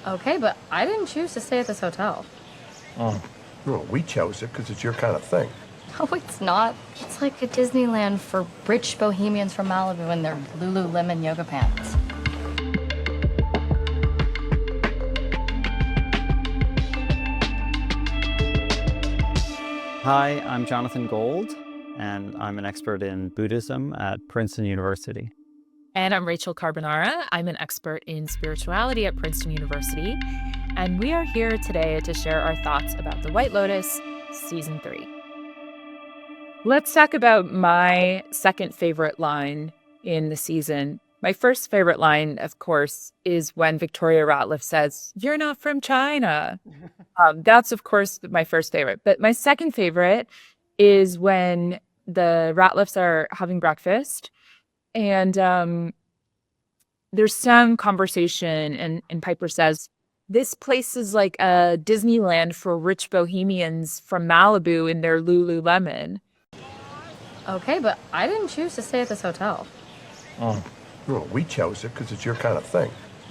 Okay, but I didn't choose to stay at this hotel. Oh. Well, we chose it because it's your kind of thing. No, it's not. It's like a Disneyland for rich bohemians from Malibu in their Lululemon yoga pants. Hi, I'm Jonathan Gold, and I'm an expert in Buddhism at Princeton University. And I'm Rachel Carbonara. I'm an expert in spirituality at Princeton University. And we are here today to share our thoughts about The White Lotus, Season 3. Let's talk about my second favorite line in the season. My first favorite line, of course, is when Victoria Ratliff says, "You're not from China." That's, of course, my first favorite. But my second favorite is when the Ratliffs are having breakfast and there's some conversation and Piper says, "This place is like a Disneyland for rich bohemians from Malibu in their Lululemon." Okay, but I didn't choose to stay at this hotel. Oh. Well, we chose it because it's your kind of thing.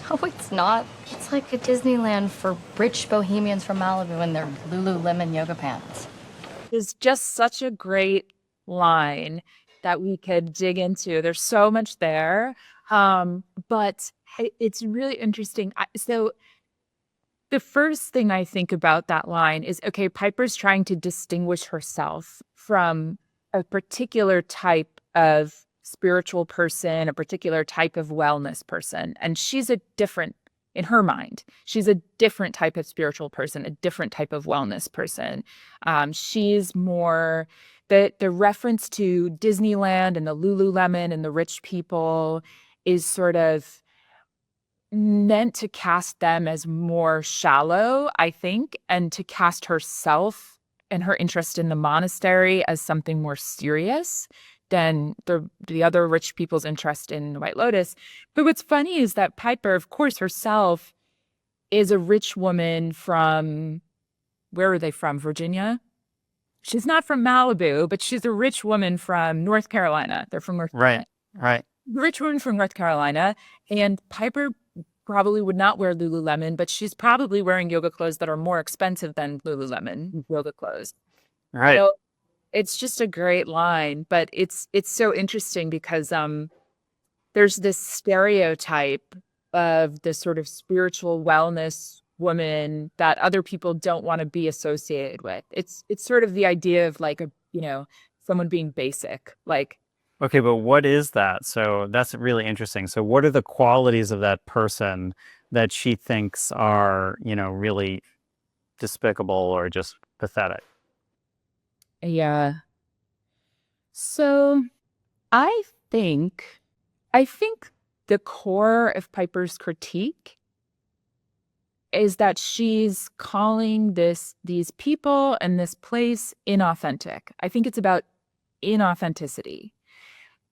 No, it's not. It's like a Disneyland for rich bohemians from Malibu in their Lululemon yoga pants. It's just such a great line that we could dig into. There's so much there. But it's really interesting. So the first thing I think about that line is, okay, Piper's trying to distinguish herself from a particular type of spiritual person, a particular type of wellness person. And she's in her mind, she's a different type of spiritual person, a different type of wellness person. She's more, the reference to Disneyland and the Lululemon and the rich people is sort of meant to cast them as more shallow, I think, and to cast herself and her interest in the monastery as something more serious than the other rich people's interest in the White Lotus. But what's funny is that Piper, of course, herself is a rich woman from, where are they from? Virginia? She's not from Malibu, but she's a rich woman from North Carolina. They're from North Carolina. Right. Rich woman from North Carolina. And Piper probably would not wear Lululemon, but she's probably wearing yoga clothes that are more expensive than Lululemon yoga clothes. Right. So it's just a great line, but it's so interesting because there's this stereotype of this sort of spiritual wellness woman that other people don't want to be associated with. It's sort of the idea of like someone being basic, like. Okay, but what is that? So that's really interesting. So what are the qualities of that person that she thinks are, really despicable or just pathetic? Yeah. So I think the core of Piper's critique is that she's calling these people and this place inauthentic. I think it's about inauthenticity,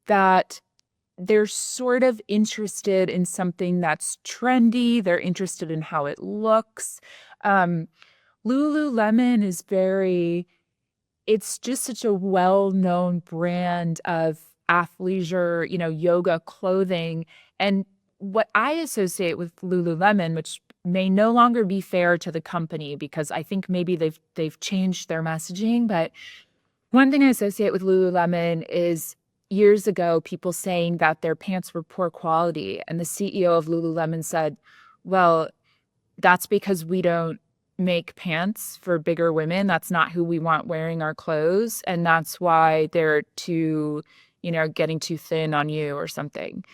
that they're sort of interested in something that's trendy. They're interested in how it looks. Lululemon is it's just such a well-known brand of athleisure, yoga clothing. And what I associate with Lululemon, which may no longer be fair to the company because I think maybe they've changed their messaging, but one thing I associate with Lululemon is years ago, people saying that their pants were poor quality. And the CEO of Lululemon said, well, that's because we don't make pants for bigger women. That's not who we want wearing our clothes. And that's why they're getting too thin on you or something.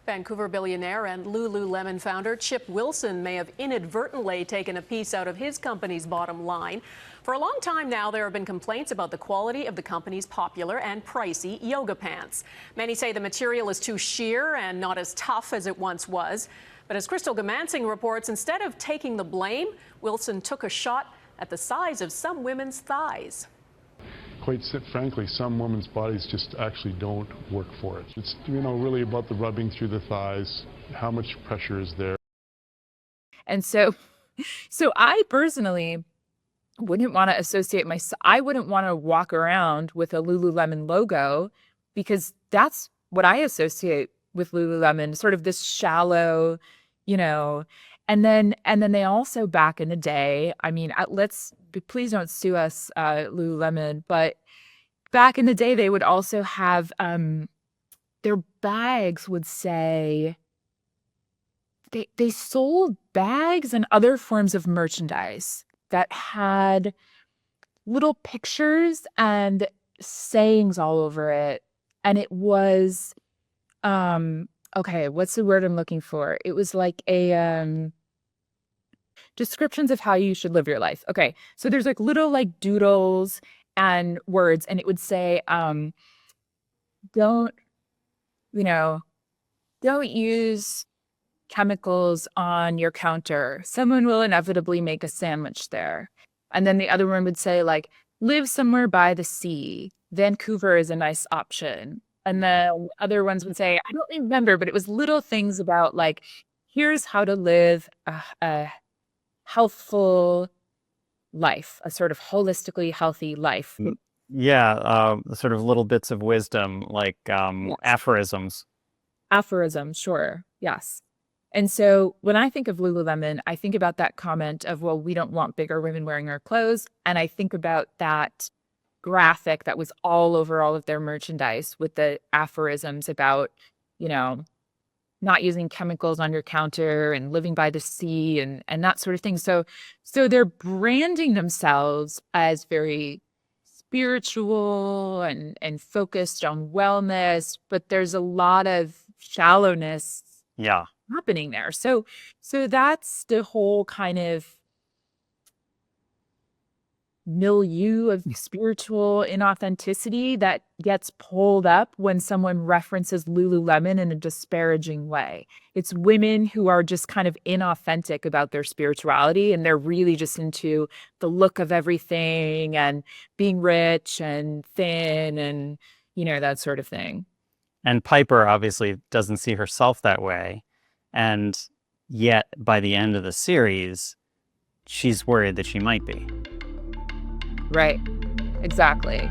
Vancouver billionaire and Lululemon founder Chip Wilson may have inadvertently taken a piece out of his company's bottom line. For a long time now, there have been complaints about the quality of the company's popular and pricey yoga pants. Many say the material is too sheer and not as tough as it once was. But as Crystal Gamansing reports, instead of taking the blame, Wilson took a shot at the size of some women's thighs. Quite frankly, some women's bodies just actually don't work for it. It's really about the rubbing through the thighs, how much pressure is there. And so I personally wouldn't want to associate I wouldn't want to walk around with a Lululemon logo because that's what I associate with Lululemon, sort of this shallow, you know. And then they also, back in the day, I mean, please don't sue us, Lululemon, but back in the day, they would also have their bags would say they sold bags and other forms of merchandise that had little pictures and sayings all over it. And it was, okay, what's the word I'm looking for? It was like a descriptions of how you should live your life. Okay, so there's like little like doodles and words, and it would say, don't, you know, don't use chemicals on your counter. Someone will inevitably make a sandwich there. And then the other one would say, like, live somewhere by the sea. Vancouver is a nice option. And the other ones would say, I don't remember, but it was little things about like, here's how to live a healthful life, a sort of holistically healthy life. Yeah, sort of little bits of wisdom, like Yes. aphorisms. Aphorism, sure. Yes. And so when I think of Lululemon, I think about that comment of, well, we don't want bigger women wearing our clothes. And I think about that graphic that was all over all of their merchandise with the aphorisms about, you know, not using chemicals on your counter and living by the sea and that sort of thing. So they're branding themselves as very spiritual and focused on wellness, but there's a lot of shallowness Yeah. happening there. So that's the whole kind of milieu of spiritual inauthenticity that gets pulled up when someone references Lululemon in a disparaging way. It's women who are just kind of inauthentic about their spirituality, and they're really just into the look of everything and being rich and thin and, you know, that sort of thing. And Piper obviously doesn't see herself that way. And yet, by the end of the series, she's worried that she might be. Right. Exactly.